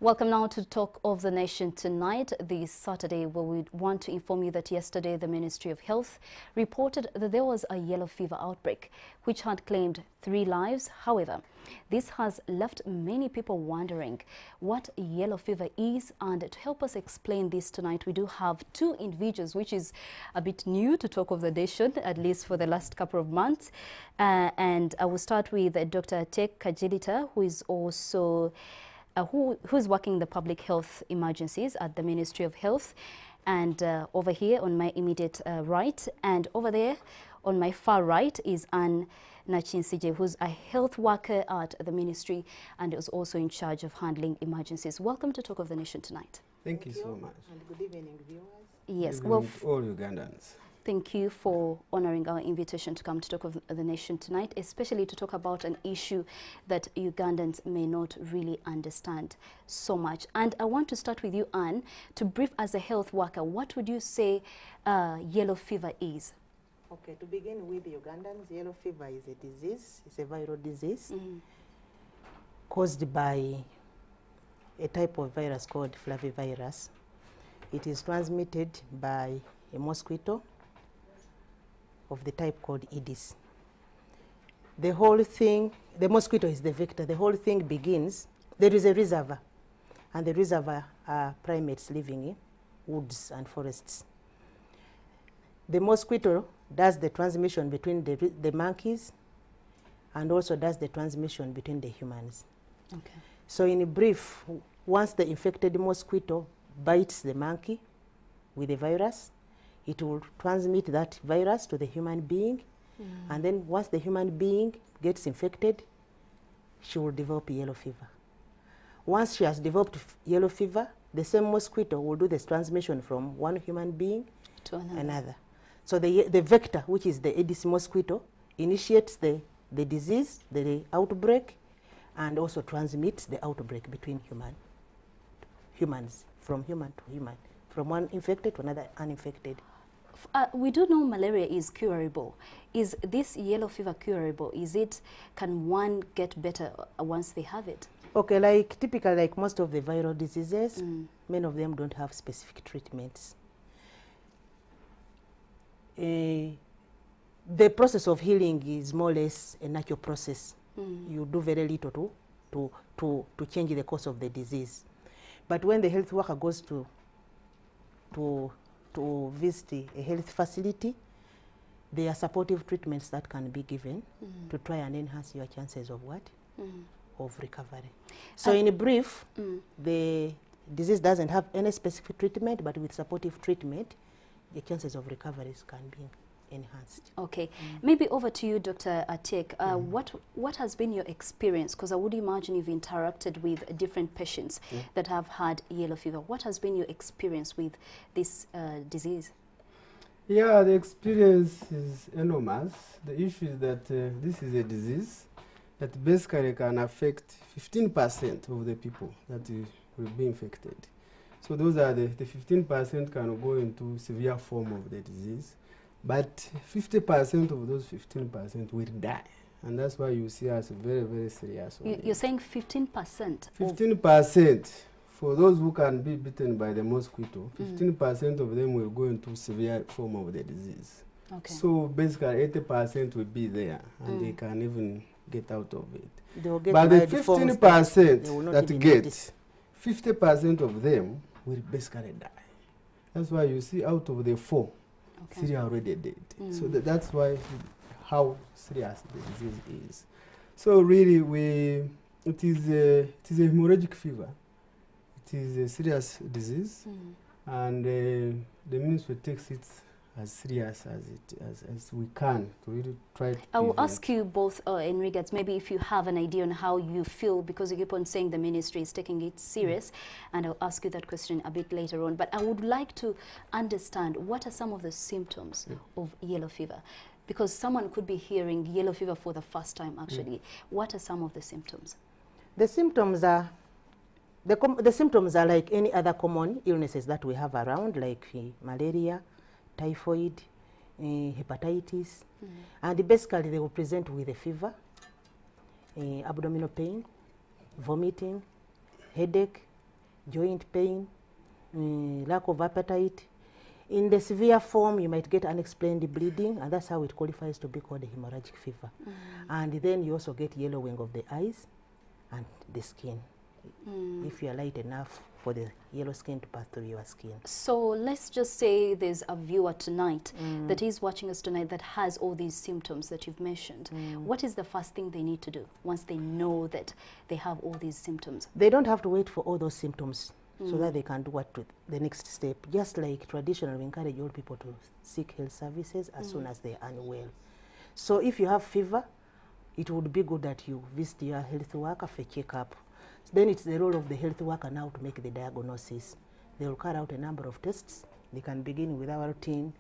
Welcome now to Talk of the Nation tonight, this Saturday, where we want to inform you that yesterday the Ministry of Health reported that there was a yellow fever outbreak, which had claimed 3 lives. However, this has left many people wondering what yellow fever is, and to help us explain this tonight, we do have 2 individuals, which is a bit new to Talk of the Nation, at least for the last couple of months. And I will start with Dr. Atek Kajilita, who is also who's working the public health emergencies at the Ministry of Health, and over here on my immediate right, and over there on my far right is Anne Nachinsije, who's a health worker at the ministry and is also in charge of handling emergencies. Welcome to Talk of the Nation tonight. Thank you so much. And good evening, viewers. Yes, Good evening to all Ugandans. Thank you for honoring our invitation to come to Talk of the Nation tonight, especially to talk about an issue that Ugandans may not really understand so much. And I want to start with you, Anne, to brief as a health worker, what would you say yellow fever is? Okay, to begin with, Ugandans, yellow fever is a disease. It's a viral disease caused by a type of virus called flavivirus. It is transmitted by a mosquito of the type called Aedes. The whole thing, the mosquito is the vector. The whole thing begins, there is a reservoir, and the reservoir are primates living in woods and forests. The mosquito does the transmission between the monkeys and also does the transmission between the humans. Okay. So in brief, once the infected mosquito bites the monkey with the virus, it will transmit that virus to the human being, and then once the human being gets infected, she will develop yellow fever. Once she has developed yellow fever, the same mosquito will do this transmission from one human being To another. So the vector, which is the Aedes mosquito, initiates the disease, the outbreak, and also transmits the outbreak between humans, from human to human, from one infected to another uninfected. We do know malaria is curable. Is this yellow fever curable? Can one get better once they have it? Okay, typically like most of the viral diseases, many of them don't have specific treatments. The process of healing is more or less a natural process. You do very little to change the course of the disease. But when the health worker goes to visit a health facility, there are supportive treatments that can be given to try and enhance your chances of what? Of recovery. So in brief, the disease doesn't have any specific treatment, but with supportive treatment, the chances of recoveries can be enhanced. Okay, maybe over to you, Dr. Atek. What has been your experience? Because I would imagine you've interacted with different patients that have had yellow fever. What has been your experience with this disease? Yeah, the experience is enormous. The issue is that this is a disease that basically can affect 15% of the people that will be infected. So those are the 15% can go into severe form of the disease. But 50% of those 15% will die. And that's why you see us very, very serious. You're saying 15%? 15% for those who can be bitten by the mosquito, 15% of them will go into severe form of the disease. Okay. So basically 80% will be there, and they can even get out of it. They will get But the mild 15% that even get, notice. 50% of them will basically die. That's why you see out of the 4, Okay. 3 are already dead. So that's why how serious the disease is. So really, it is a hemorrhagic fever. It is a serious disease, and the ministry takes it as serious as we can to really try to I will prevent. ask you both in regards, maybe if you have an idea on how you feel, because you keep on saying the ministry is taking it serious, and I'll ask you that question a bit later on. But I would like to understand, what are some of the symptoms of yellow fever? Because someone could be hearing yellow fever for the first time, actually. What are some of the symptoms? The symptoms are the symptoms are like any other common illnesses that we have around, like malaria, typhoid, hepatitis, and basically they will present with a fever, abdominal pain, vomiting, headache, joint pain, lack of appetite. In the severe form, you might get unexplained bleeding, and that's how it qualifies to be called a hemorrhagic fever. And then you also get yellowing of the eyes and the skin, if you are light enough for the yellow skin to pass through your skin. So let's just say there's a viewer tonight that is watching us tonight that has all these symptoms that you've mentioned. What is the first thing they need to do once they know that they have all these symptoms? They don't have to wait for all those symptoms so that they can do what to the next step. Just like traditionally, we encourage all people to seek health services as soon as they are unwell. So if you have fever, it would be good that you visit your health worker for a checkup. Then it's the role of the health worker now to make the diagnosis. They will carry out a number of tests. They can begin with our routine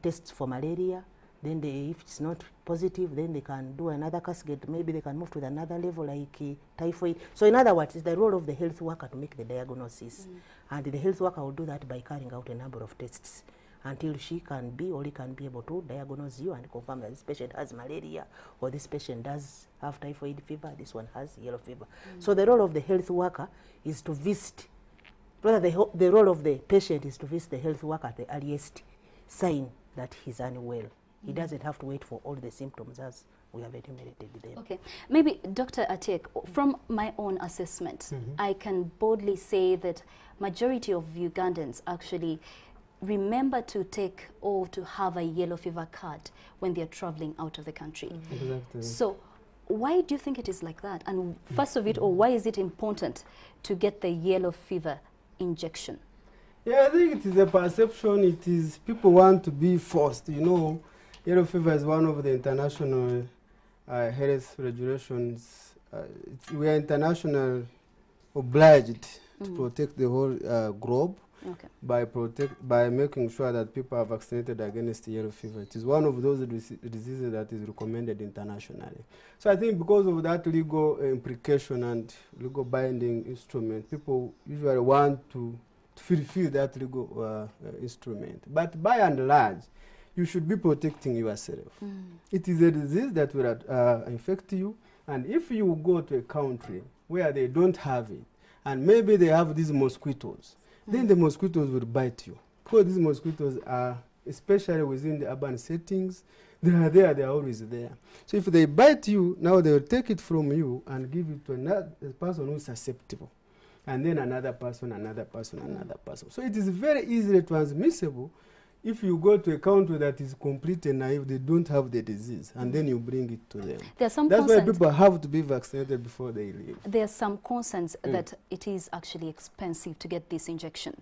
tests for malaria. Then if it's not positive, then they can do another cascade. Maybe they can move to another level like typhoid. So in other words, it's the role of the health worker to make the diagnosis. And the health worker will do that by carrying out a number of tests until she can be or he can be able to diagnose you and confirm that this patient has malaria or this patient does have typhoid fever, this one has yellow fever. So the role of the health worker is to visit, rather the role of the patient is to visit the health worker at the earliest sign that he's unwell. He doesn't have to wait for all the symptoms as we have enumerated them. Okay, maybe Dr. Atiek, from my own assessment, I can boldly say that majority of Ugandans actually remember to take or to have a yellow fever card when they're traveling out of the country. Exactly. So why do you think it is like that? And first of it, or why is it important to get the yellow fever injection? Yeah, I think it is a perception. It is people want to be forced. You know, yellow fever is one of the international health regulations. We are international obliged to protect the whole globe by making sure that people are vaccinated against yellow fever. It is one of those diseases that is recommended internationally. So I think because of that legal implication and legal binding instrument, people usually want to fulfill that legal instrument. But by and large, you should be protecting yourself. It is a disease that will infect you, and if you go to a country where they don't have it, and maybe they have these mosquitoes, then the mosquitoes will bite you. Because these mosquitoes are, especially within the urban settings, they are there, they are always there. So if they bite you, now they will take it from you and give it to another person who is susceptible. And then another person, another person, another person. So it is very easily transmissible if you go to a country that is completely naive, they don't have the disease, and then you bring it to them. There are some That's why people have to be vaccinated before they leave. There are some concerns that it is actually expensive to get this injection.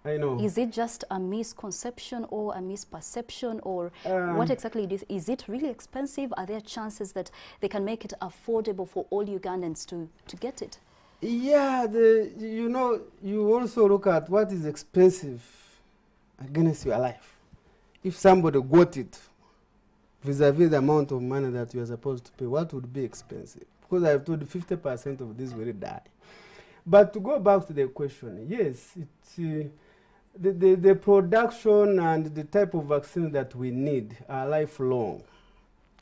I know. Is it just a misconception or a misperception, or what exactly is it really expensive? Are there chances that they can make it affordable for all Ugandans to get it? Yeah, you know, you also look at what is expensive against your life. If somebody got it vis-a-vis the amount of money that you are supposed to pay, what would be expensive? Because I've told 50% of this will die. But to go back to the question, yes, it's, the production and the type of vaccine that we need are lifelong.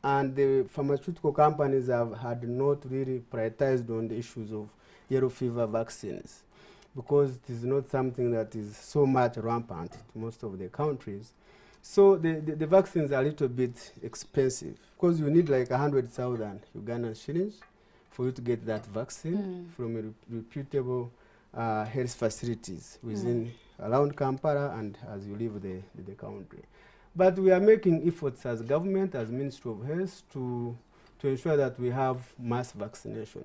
And the pharmaceutical companies had not really prioritized on the issues of yellow fever vaccines, because it is not something that is so much rampant in most of the countries. So the vaccines are a little bit expensive, because you need like 100,000 Ugandan shillings for you to get that vaccine from a reputable health facilities within around Kampala and as you leave the country. But we are making efforts as government, as Ministry of Health, to ensure that we have mass vaccination,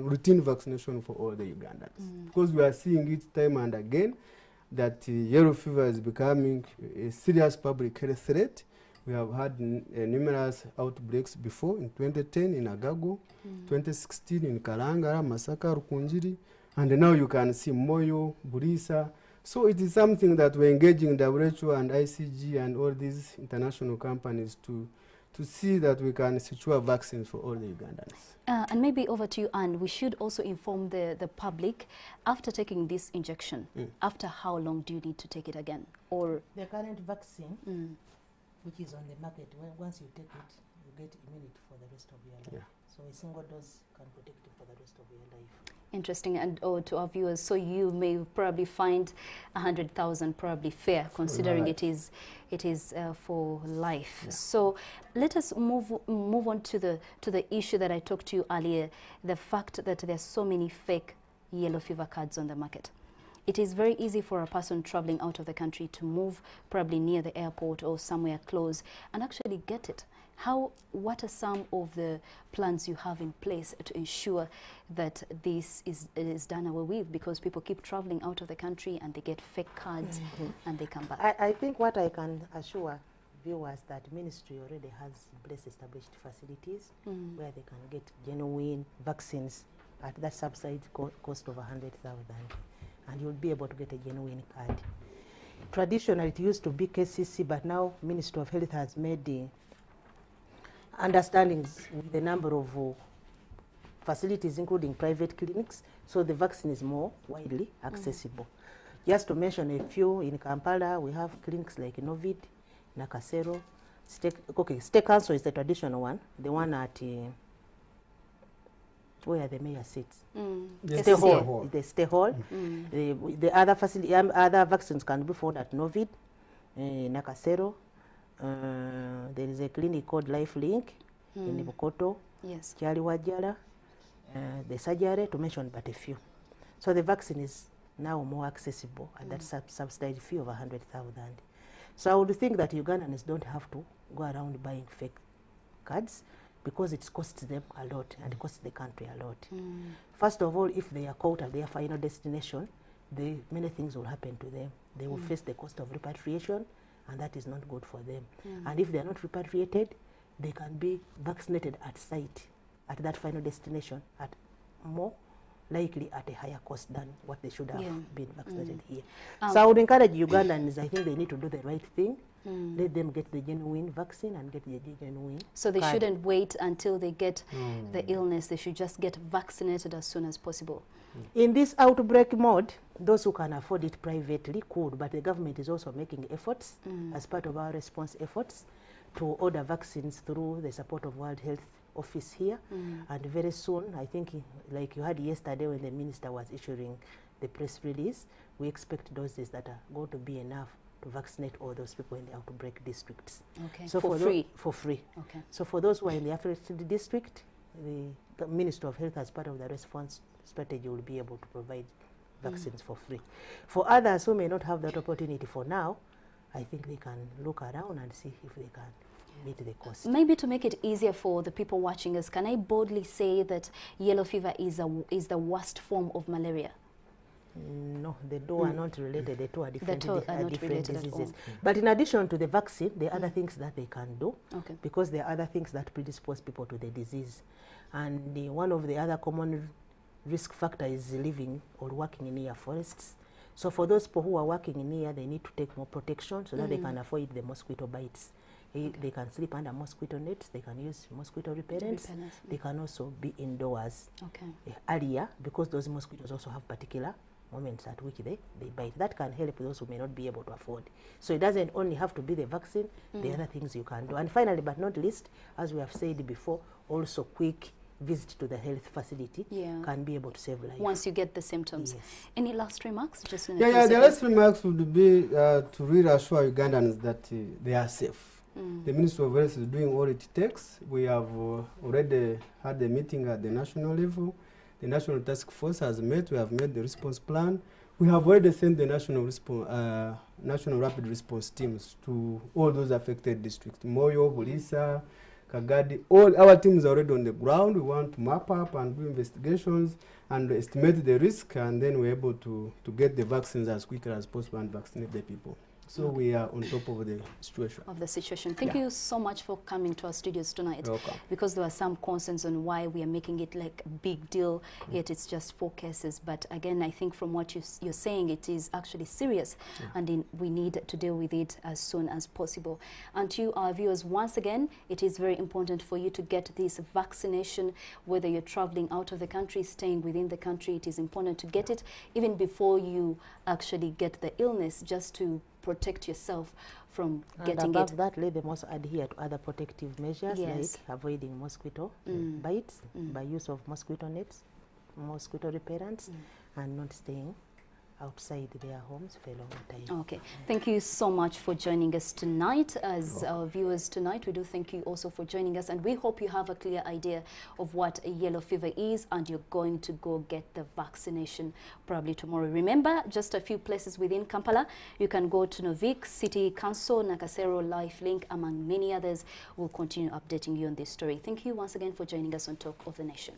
routine vaccination for all the Ugandans. Because we are seeing it time and again that yellow fever is becoming a serious public health threat. We have had numerous outbreaks before, in 2010 in Agago, 2016 in Kalangala, Masaka, Rukunjiri, and now you can see Moyo, Burisa. So it is something that we're engaging WHO and ICG and all these international companies to see that we can secure vaccines for all the Ugandans. And maybe over to you, Anne, we should also inform the public, after taking this injection, after how long do you need to take it again? Or the current vaccine, which is on the market, once you take it, you get immunity for the rest of your life. Yeah. So a single dose can protect you for the rest of your life. Interesting. And to our viewers, so you may probably find 100,000 probably fair, considering life. it is for life. Yeah. So let us move on to the issue that I talked to you earlier, the fact that there are so many fake yellow fever cards on the market. It is very easy for a person traveling out of the country to move probably near the airport or somewhere close and actually get it. What are some of the plans you have in place to ensure that this is done away with? Because people keep traveling out of the country and they get fake cards and they come back. I think what I can assure viewers that ministry already has in place established facilities where they can get genuine vaccines at that subsidized cost of 100,000, and you'll be able to get a genuine card. Traditionally, it used to be KCC, but now Ministry of Health has made the understandings with the number of facilities, including private clinics, so the vaccine is more widely accessible. Just to mention a few, in Kampala, we have clinics like Novid, Nakasero. State Council is the traditional one, the one at where the mayor sits. The Stay Stay Hall. Hall. The Stay Hall. The other facility, other vaccines can be found at Novid, Nakasero. There is a clinic called LifeLink in Bukoto, Yes. Kyaliwajala, the surgery, to mention but a few. So the vaccine is now more accessible at that subsidized fee of 100,000. So I would think that Ugandans don't have to go around buying fake cards, because it costs them a lot and it costs the country a lot. First of all, if they are caught at their final destination, many things will happen to them. They will face the cost of repatriation, and that is not good for them. And if they are not repatriated, they can be vaccinated at site, at that final destination, at more likely at a higher cost than what they should have been vaccinated here. So I would encourage Ugandans, I think they need to do the right thing. Let them get the genuine vaccine and get the genuine So they card. shouldn't wait until they get the illness. They should just get vaccinated as soon as possible. In this outbreak mode, those who can afford it privately could, but the government is also making efforts as part of our response efforts to order vaccines through the support of World Health Office here. And very soon, I think, like you had yesterday when the minister was issuing the press release, we expect doses that are going to be enough to vaccinate all those people in the outbreak districts. Okay. So for free. For free. Okay. So for those who are in the affected district, the Ministry of Health, as part of the response strategy, will be able to provide vaccines for free. For others who may not have that opportunity for now, I think they can look around and see if they can meet the cost. Maybe to make it easier for the people watching us, can I boldly say that yellow fever is the worst form of malaria? No, the two are not related. The two are different, two are not related at diseases. all. But in addition to the vaccine, there are other things that they can do, Okay. because there are other things that predispose people to the disease. And one of the other common risk factors is living or working near forests. So for those people who are working near, they need to take more protection so that they can avoid the mosquito bites. They can sleep under mosquito nets, they can use mosquito repellents, they can also be indoors earlier, because those mosquitoes also have particular moments at which they bite. That can help those who may not be able to afford. So it doesn't only have to be the vaccine, there are other things you can do. And finally, but not least, as we have said before, also quick visit to the health facility can be able to save life. Once you get the symptoms. Yes. Any last remarks? Just in a Yeah, few the seconds. last remarks would be to reassure Ugandans that they are safe. The Ministry of Health is doing all it takes. We have already had a meeting at the national level. The National Task Force has met. We have made the response plan. We have already sent the National Rapid Response teams to all those affected districts. Moyo, Bulisa, Kagadi, all our teams are already on the ground. We want to map up and do investigations and estimate the risk, and then we're able to get the vaccines as quickly as possible and vaccinate the people. So we are on top of the situation. Thank you so much for coming to our studios tonight. You're welcome. Because there were some concerns on why we are making it like a big deal, yet it's just 4 cases. But again, I think from what you're saying, it is actually serious, and we need to deal with it as soon as possible. And to you, our viewers, once again, it is very important for you to get this vaccination, whether you're traveling out of the country, staying within the country. It is important to get it even before you actually get the illness, just to protect yourself from And getting above it. that, let them also adhere to other protective measures Yes. like avoiding mosquito Mm. bites Mm. by use of mosquito nets, mosquito repellents, and not staying outside their homes for a longer time. Okay, thank you so much for joining us tonight. As our viewers tonight, we do thank you also for joining us, and we hope you have a clear idea of what a yellow fever is, and you're going to go get the vaccination probably tomorrow. Remember, just a few places within Kampala. You can go to Novik City Council, Nakasero, Lifelink, among many others. We'll continue updating you on this story. Thank you once again for joining us on Talk of the Nation.